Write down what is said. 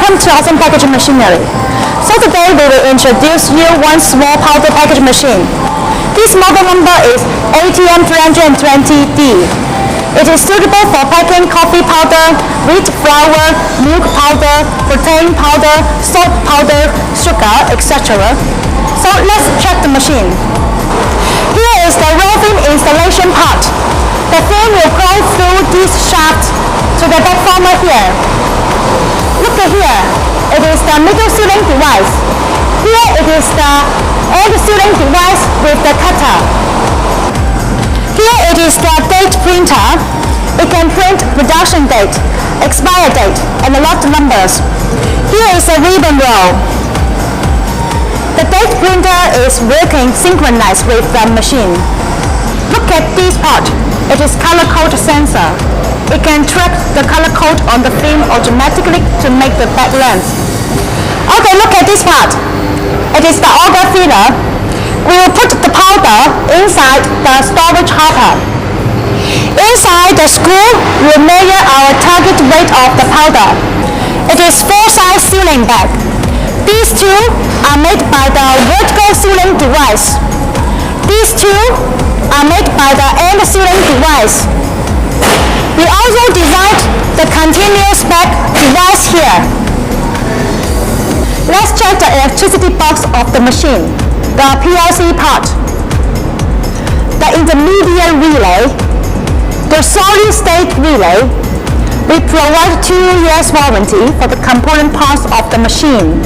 Welcome to Autom Packaging Machinery. So today we will introduce you one small powder package machine. This model number is ATM-320D. It is suitable for packing coffee powder, wheat flour, milk powder, protein powder, salt powder, sugar, etc. So let's check the machine. Here is the roving installation part. The fan will go through this shaft to the backformer here. Look at here. It is the middle sealing device. Here it is the end sealing device with the cutter. Here it is the date printer. It can print production date, expire date, and a lot of numbers. Here is a ribbon roll. The date printer is working synchronized with the machine. Look at this part. It is color code sensor. It can track the color code on the film automatically to make the back length. Okay, look at this part. It is the auger filler. We will put the powder inside the storage hopper. Inside the screw will measure our target weight of the powder. It is 4-size sealing bag. These two are made by the vertical sealing device. These two are made by the end sealing device. We also designed the continuous bag device here. Let's check the electricity box of the machine, the PLC part, the intermediate relay, the solid state relay. We provide 2 years warranty for the component parts of the machine.